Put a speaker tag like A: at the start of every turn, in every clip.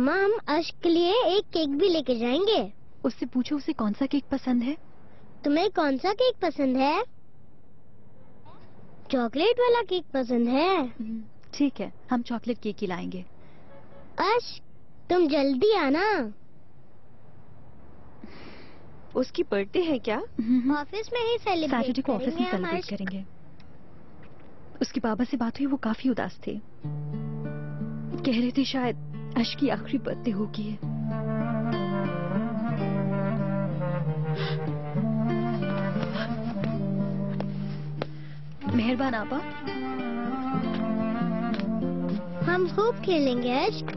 A: मम्मा, हम अश्क के लिए एक केक भी लेके जाएंगे।
B: उससे पूछो उसे कौन सा केक पसंद है।
A: तुम्हें कौन सा केक पसंद है? चॉकलेट वाला केक पसंद है?
B: ठीक है, हम चॉकलेट केक ही लाएंगे।
A: अश्क, तुम जल्दी आना।
C: उसकी बर्थडे है क्या?
A: ऑफिस में ही सेलिब्रेट
B: सैटरडे को ऑफिस में सेलिब्रेट
A: करेंगे।
B: करेंगे। उसके बाबा से बात हुई, वो काफी उदास थे। कह रहे थे शायद अश्क की आखिरी बर्थडे होगी। मेहरबान आपा।
A: हम खूब खेलेंगे अश्क।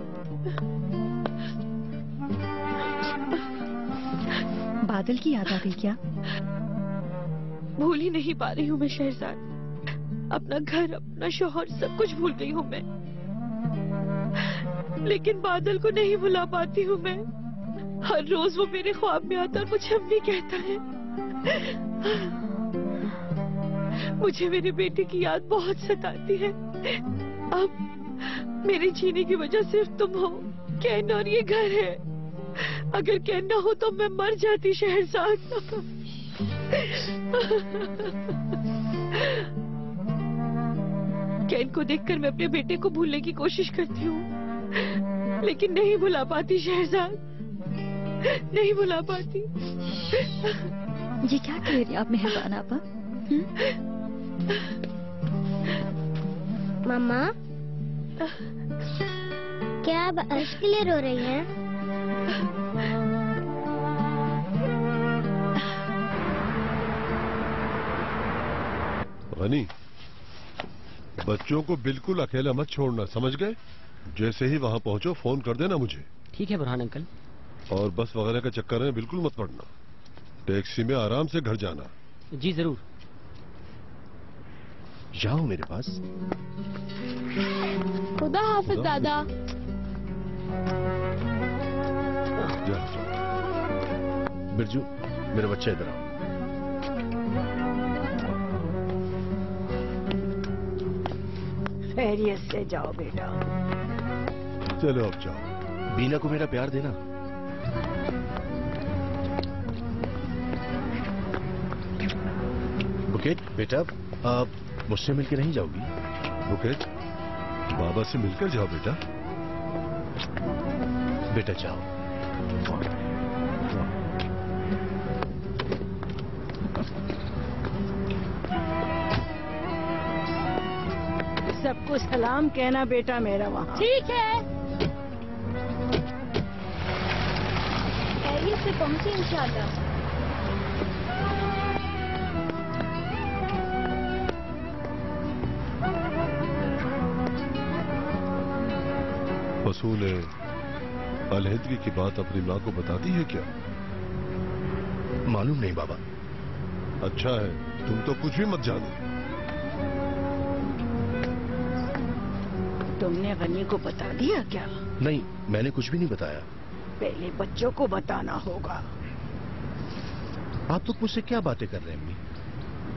B: बादल की याद आ गई क्या?
C: भूल ही नहीं पा रही हूँ मैं शहजाद। अपना घर, अपना शौहर, सब कुछ भूल गई हूँ मैं। लेकिन बादल को नहीं भुला पाती हूँ मैं। हर रोज वो मेरे ख्वाब में आता और मुझे अम्मी कहता है। मुझे मेरे बेटे की याद बहुत सताती है। अब मेरे जीने की वजह सिर्फ तुम हो, कैन और ये घर है। अगर कैन ना हो तो मैं मर जाती शहजाद। कैन को देखकर मैं अपने बेटे को भूलने की कोशिश करती हूँ, लेकिन नहीं भुला पाती शहजाद, नहीं भुला पाती।
B: ये क्या कह रही आप मेहरबान आपा?
A: मम्मा, क्या आप अश्क के लिए रो रही हैं?
D: गनी, बच्चों को बिल्कुल अकेला मत छोड़ना, समझ गए? जैसे ही वहां पहुंचो फोन कर देना मुझे।
E: ठीक है बुरहान अंकल।
D: और बस वगैरह का चक्कर में बिल्कुल मत पड़ना। टैक्सी में आराम से घर जाना।
E: जी जरूर।
F: जाओ मेरे पास।
C: खुदा हाफिज दादा।
D: जाओ।
F: बिरजू, मेरा बच्चा इधर आओ।
G: खैरियत से जाओ बेटा।
D: चलो अब जाओ।
F: बीना को मेरा प्यार देना। बुकेट बेटा, आप मुझसे मिलकर नहीं जाओगी?
D: बुकेट, बाबा से मिलकर जाओ बेटा।
F: बेटा जाओ।
G: सबको सलाम कहना बेटा मेरा वहाँ।
C: ठीक है।
B: खैरियत से पहुंचे इंशाल्लाह।
D: बसू ने अलहदगी की बात अपनी माँ को बता दी है क्या?
F: मालूम नहीं बाबा।
D: अच्छा है, तुम तो कुछ भी मत जानो।
G: तुमने गनी को बता दिया क्या?
F: नहीं, मैंने कुछ भी नहीं बताया।
G: पहले बच्चों को बताना होगा।
F: आप लोग मुझसे क्या बातें कर रहे हैं अम्मी?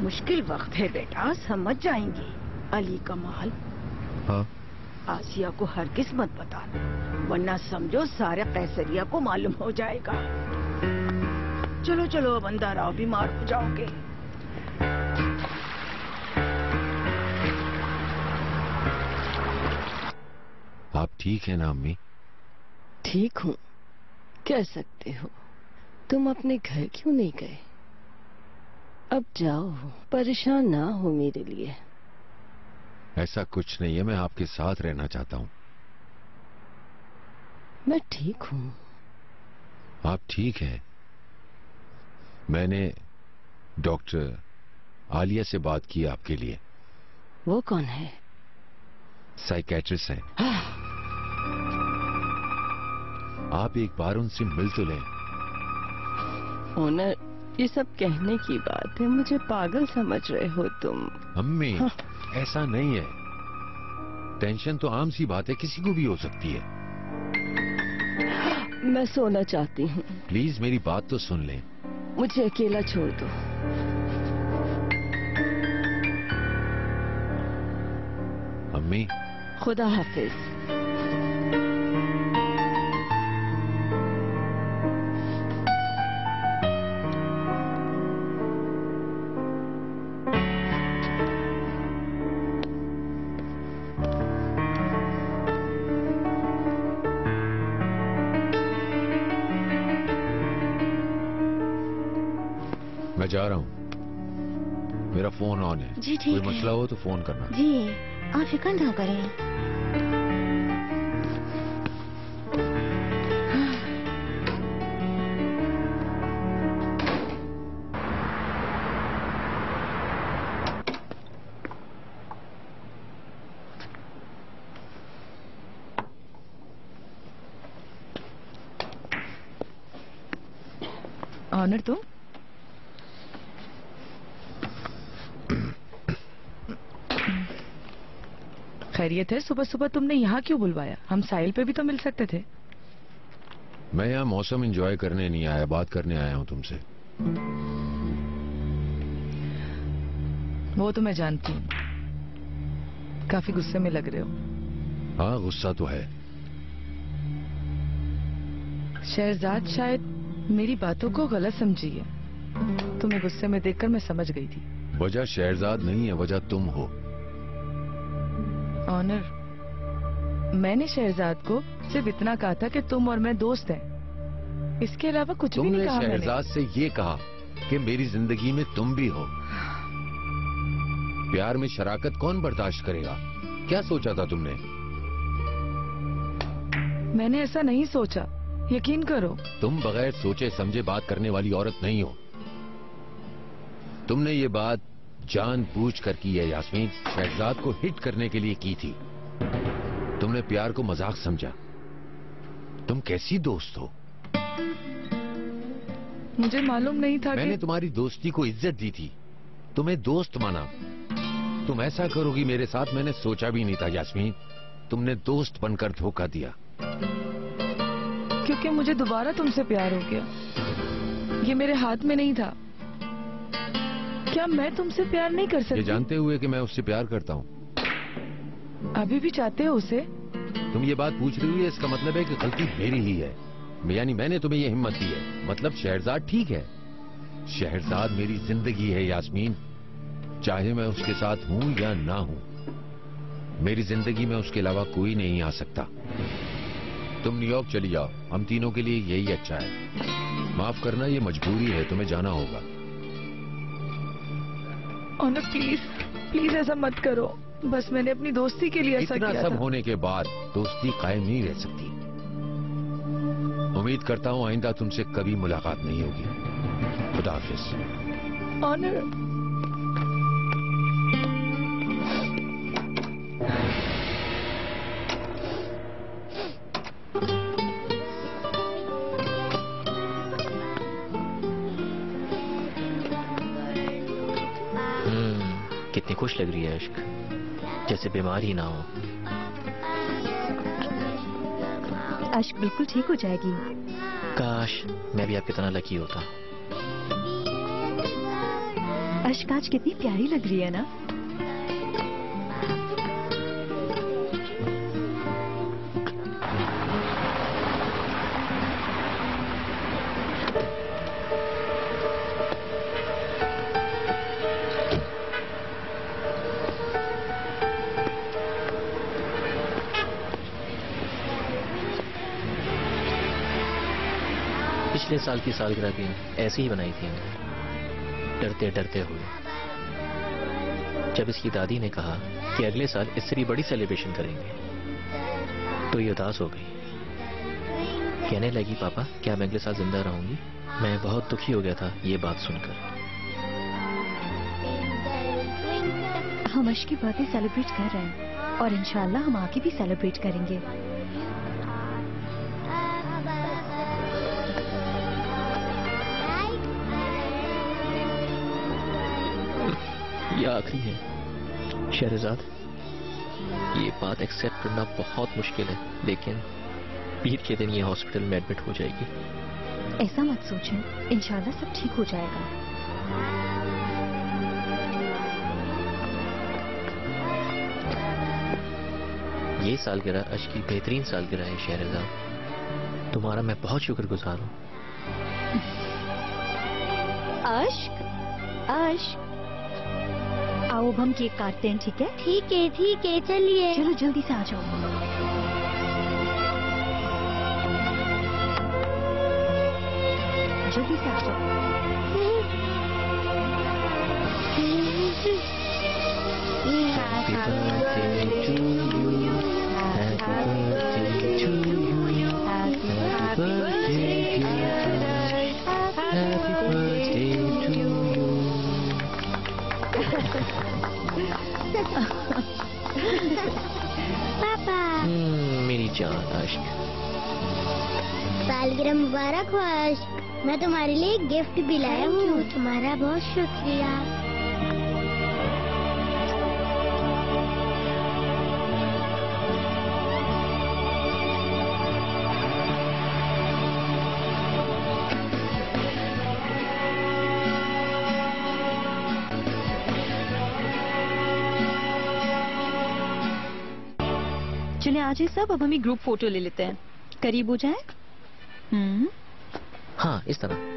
G: मुश्किल वक्त है बेटा, समझ जाएंगी। अली कमाल,
F: हाँ?
G: आसिया को हरगिज मत बताना, वरना समझो सारे कैसरिया को मालूम हो जाएगा। चलो चलो अब अंदर आओ, बीमार हो जाओगे।
H: आप ठीक है ना अम्मी?
I: ठीक हूँ, कह सकते हो। तुम अपने घर क्यों नहीं गए? अब जाओ, परेशान ना हो मेरे लिए।
H: ऐसा कुछ नहीं है, मैं आपके साथ रहना चाहता हूँ।
I: मैं ठीक हूँ।
H: आप ठीक हैं? मैंने डॉक्टर आलिया से बात की आपके लिए।
I: वो कौन है?
H: साइकेट्रिस्ट हैं। आप एक बार उनसे मिल तो लें।
I: ओनर, ये सब कहने की बात है, मुझे पागल समझ रहे हो तुम।
H: अम्मी, ऐसा नहीं है। टेंशन तो आम सी बात है, किसी को भी हो सकती है।
I: मैं सोना चाहती हूँ।
H: प्लीज मेरी बात तो सुन लें।
I: मुझे अकेला छोड़ दो।
H: अम्मी,
I: खुदा हाफिज।
H: जा रहा हूँ, मेरा फोन ऑन है।
C: जी ठीक
H: कोई
C: है।
H: मसला हो तो फोन करना।
C: जी आप फिक्र ना करें।
G: ऑनर तुम? खैरियत है? सुबह सुबह तुमने यहाँ क्यों बुलवाया? हम साहिल पे भी तो मिल सकते थे।
H: मैं यहाँ मौसम एंजॉय करने नहीं आया, बात करने आया हूँ तुमसे।
G: वो तो मैं जानती हूँ, काफी गुस्से में लग रहे हो।
H: हाँ गुस्सा तो है।
G: शहरजाद शायद मेरी बातों को गलत समझी है। तुम्हें गुस्से में देखकर मैं समझ गई थी।
H: वजह शहरजाद नहीं है, वजह तुम हो।
G: ऑनर, मैंने शहरजाद को सिर्फ इतना कहा था कि तुम और मैं दोस्त हैं। इसके अलावा कुछ भी नहीं
H: तुमने
G: कहा मैंने।
H: शहरजाद से ये कहा कि मेरी जिंदगी में तुम भी हो। प्यार में शराकत कौन बर्दाश्त करेगा? क्या सोचा था तुमने?
G: मैंने ऐसा नहीं सोचा, यकीन करो।
H: तुम बगैर सोचे समझे बात करने वाली औरत नहीं हो। तुमने ये बात जानबूझ कर की है यास्मीन, शहजाद को हिट करने के लिए की थी। तुमने प्यार को मजाक समझा। तुम कैसी दोस्त हो?
G: मुझे मालूम नहीं था
H: मैंने
G: कि
H: तुम्हारी दोस्ती को इज्जत दी थी, तुम्हें दोस्त माना। तुम ऐसा करोगी मेरे साथ मैंने सोचा भी नहीं था यास्मीन। तुमने दोस्त बनकर धोखा दिया।
G: क्योंकि मुझे दोबारा तुमसे प्यार हो गया। ये मेरे हाथ में नहीं था। क्या मैं तुमसे प्यार नहीं कर
H: ये
G: सकती?
H: जानते हुए कि मैं उससे प्यार करता हूँ।
G: अभी भी चाहते हो उसे?
H: तुम ये बात पूछ रही हो, इसका मतलब है कि गलती मेरी ही है। यानी मैंने तुम्हें ये हिम्मत दी है। मतलब शहरजाद ठीक है। शहरजाद मेरी जिंदगी है यास्मीन, चाहे मैं उसके साथ हूं या ना हूं। मेरी जिंदगी में उसके अलावा कोई नहीं आ सकता। तुम न्यूयॉर्क चली जाओ, हम तीनों के लिए यही अच्छा है। माफ करना, ये मजबूरी है, तुम्हें जाना होगा।
G: ऑनर प्लीज प्लीज ऐसा मत करो। बस मैंने अपनी दोस्ती के लिए ऐसा
H: इतना
G: किया
H: सब
G: था।
H: होने के बाद दोस्ती कायम नहीं रह सकती। उम्मीद करता हूं आइंदा तुमसे कभी मुलाकात नहीं होगी। खुदा हाफिज।
G: ऑनर,
E: कितनी खुश लग रही है इश्क, जैसे बीमार ही ना हो।
B: अश्क बिल्कुल ठीक हो जाएगी।
E: काश मैं भी आपकी तरह लकी होता।
B: अश्क आज कितनी प्यारी लग रही है ना।
E: पिछले साल की सालगिरह भी ऐसी ही बनाई थी हमने, डरते डरते हुए। जब इसकी दादी ने कहा कि अगले साल इससे भी बड़ी सेलिब्रेशन करेंगे तो ये उदास हो गई। कहने लगी, पापा क्या मैं अगले साल जिंदा रहूंगी? मैं बहुत दुखी हो गया था ये बात सुनकर।
B: हम अश्क की बर्थडे सेलिब्रेट कर रहे हैं और इंशाल्लाह हम आगे भी सेलिब्रेट करेंगे।
E: ये आखिरी है शहरजाद। ये बात एक्सेप्ट करना बहुत मुश्किल है, लेकिन पीर के दिन ये हॉस्पिटल में एडमिट हो जाएगी।
B: ऐसा मत सोचें, इंशाल्लाह सब ठीक हो जाएगा।
E: ये सालगिरह अश्क की बेहतरीन सालगिरह है शहरजाद। तुम्हारा मैं बहुत शुक्रगुजार हूँ।
B: अश्क, अश्क, आओ अब हम केक काटते हैं, ठीक है?
A: ठीक है चलिए।
B: चलो जल्दी से आ जाओ। जल्दी से आ जाओ।
E: Happy birthday to you. Happy birthday to you. Happy birthday dear. Happy birthday to you.
A: पापा
E: मेरी जान आशिक।
A: सालगिरह मुबारक हो आशिक। मैं तुम्हारे लिए एक गिफ्ट भी लाया हूँ। तुम्हारा बहुत शुक्रिया।
B: चले आज ही सब, अब हम ग्रुप फोटो ले लेते हैं। करीब हो जाए।
E: हाँ इस तरह।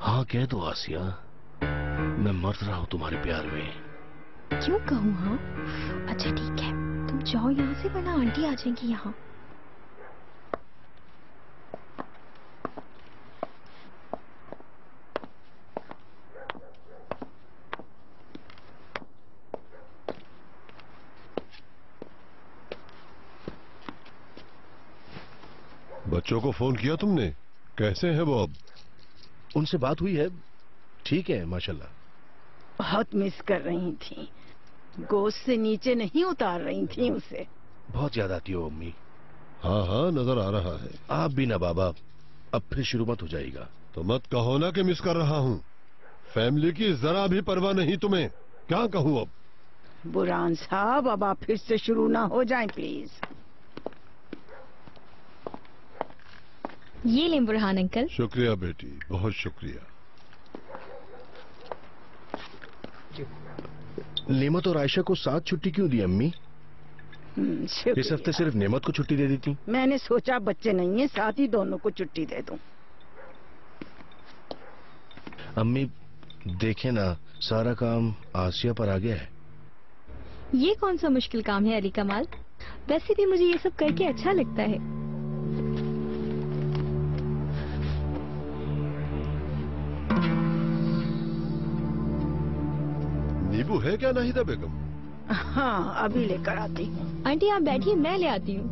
F: हाँ कह दो आसिया, मैं मर रहा हूँ तुम्हारे प्यार में।
B: क्यों कहूँ? हाँ अच्छा ठीक है, तुम जाओ यहाँ से वरना आंटी आ जाएंगी यहाँ।
D: बच्चों को फोन किया तुमने? कैसे हैं वो अब?
F: उनसे बात हुई है, ठीक है माशाल्लाह।
G: बहुत मिस कर रही थी, गोश्त से नीचे नहीं उतार रही थी उसे।
F: बहुत याद आती हो अम्मी।
D: हाँ हाँ नजर आ रहा है।
F: आप भी ना बाबा, अब फिर शुरू मत हो जाएगा।
D: तो मत कहो ना कि मिस कर रहा हूँ। फैमिली की जरा भी परवाह नहीं तुम्हें। क्या कहूँ अब?
G: बुरहान साहब अब आप फिर से शुरू ना हो जाएं प्लीज।
B: ये लें बुरहान अंकल।
D: शुक्रिया बेटी, बहुत शुक्रिया।
F: नेमत और आयशा को साथ छुट्टी क्यों दी अम्मी? इस हफ्ते सिर्फ नेमत को छुट्टी दे दी थी।
G: मैंने सोचा बच्चे नहीं है, साथ ही दोनों को छुट्टी दे दूं।
F: अम्मी देखे ना, सारा काम आसिया पर आ गया है।
B: ये कौन सा मुश्किल काम है अली कमाल? वैसे भी मुझे ये सब करके अच्छा लगता है।
D: नींबू है क्या नाहिदा बेगम?
G: हाँ अभी लेकर आती हूँ।
B: आंटी आप बैठिए, मैं ले आती हूँ।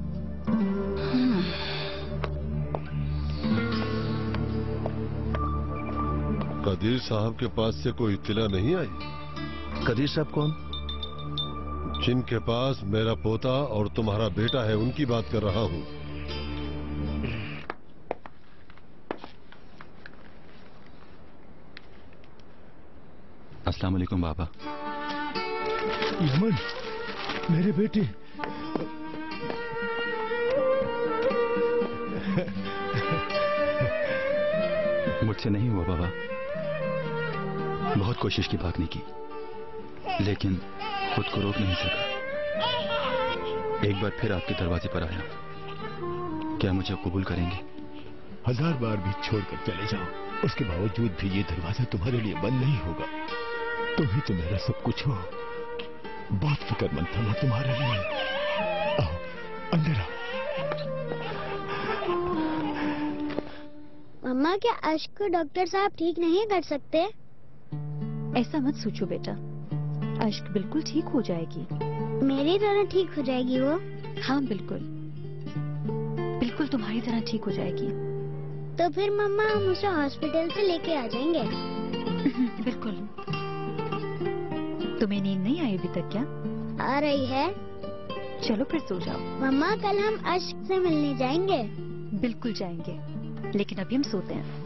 D: कदीर साहब के पास से कोई इत्तला नहीं आई?
F: कदीर साहब कौन?
D: जिनके पास मेरा पोता और तुम्हारा बेटा है, उनकी बात कर रहा हूँ।
J: अस्सलाम वालेकुम बाबा।
F: यमन, मेरे बेटे।
J: मुझसे नहीं हुआ बाबा, बहुत कोशिश की भागने की, लेकिन खुद को रोक नहीं सका। एक बार फिर आपके दरवाजे पर आया। क्या मुझे कबूल करेंगे?
F: 1000 बार भी छोड़कर चले जाओ, उसके बावजूद भी ये दरवाजा तुम्हारे लिए बंद नहीं होगा। तुम ही तो मेरा सब कुछ हो। बहुत फिक्रमंद था मैं तुम्हारे लिए। आओ अंदर आओ।
A: मम्मा क्या अश्क को डॉक्टर साहब ठीक नहीं कर सकते?
B: ऐसा मत सोचो बेटा, अश्क बिल्कुल ठीक हो जाएगी।
A: मेरी तरह ठीक हो जाएगी वो?
B: हाँ बिल्कुल, बिल्कुल तुम्हारी तरह ठीक हो जाएगी।
A: तो फिर मम्मा हम उसे हॉस्पिटल से लेके आ जाएंगे।
B: बिल्कुल। तुम्हें नींद नहीं आई अभी तक क्या?
A: आ रही है।
B: चलो फिर सो जाओ।
A: मम्मा कल हम अश्क से मिलने जाएंगे।
B: बिल्कुल जाएंगे, लेकिन अभी हम सोते हैं।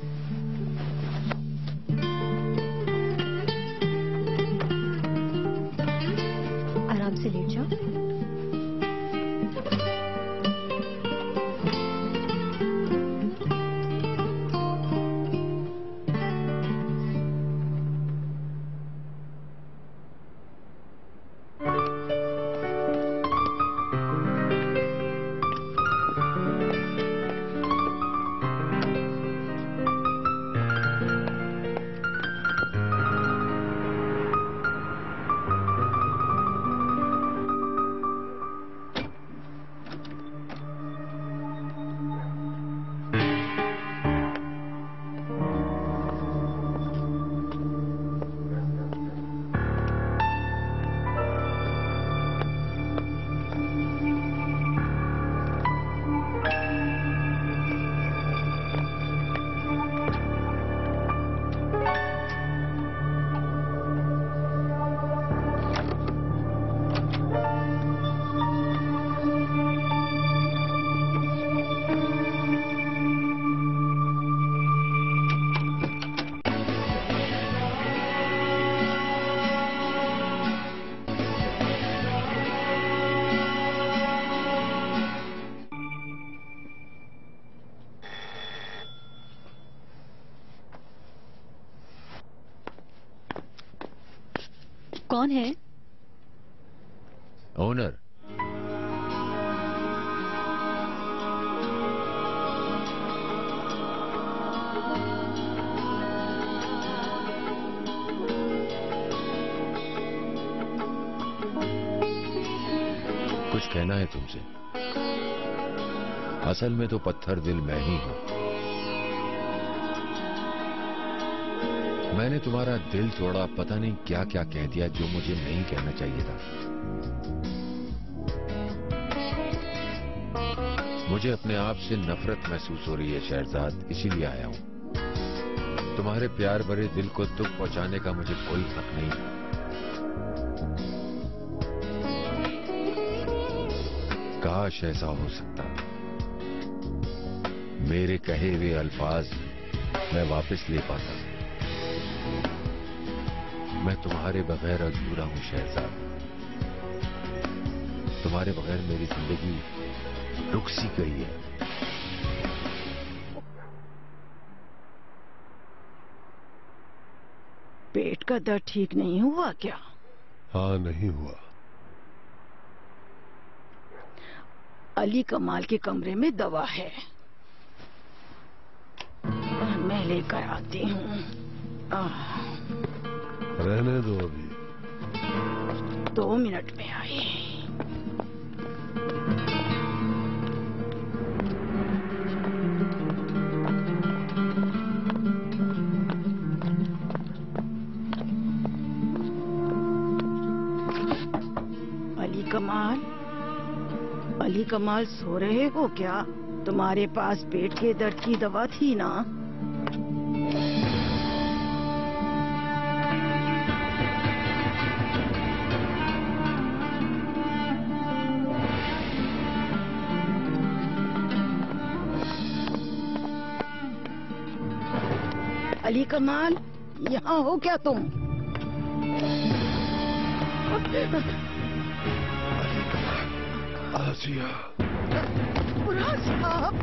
B: कौन है?
H: ओनर। कुछ कहना है तुमसे। असल में तो पत्थर दिल मैं ही हूं। मैंने तुम्हारा दिल तोड़ा, पता नहीं क्या क्या कह दिया जो मुझे नहीं कहना चाहिए था। मुझे अपने आप से नफरत महसूस हो रही है शहरजाद, इसीलिए आया हूं। तुम्हारे प्यार भरे दिल को दुख पहुंचाने का मुझे कोई हक नहीं है। काश ऐसा हो सकता। मेरे कहे हुए अल्फाज मैं वापस ले पाता। मैं तुम्हारे बगैर अधूरा हूं शहजाद। तुम्हारे बगैर मेरी जिंदगी रुक सी गई है।
G: पेट का दर्द ठीक नहीं हुआ क्या?
D: हाँ, नहीं हुआ।
G: अली कमाल के कमरे में दवा है, मैं लेकर आती हूँ।
D: रहने दो अभी।
G: 2 मिनट में आई। अली कमाल सो रहे हो क्या? तुम्हारे पास पेट के दर्द की दवा थी ना? अली कमाल, यहाँ हो क्या तुम?
D: आसिया।
G: बुरा साहब,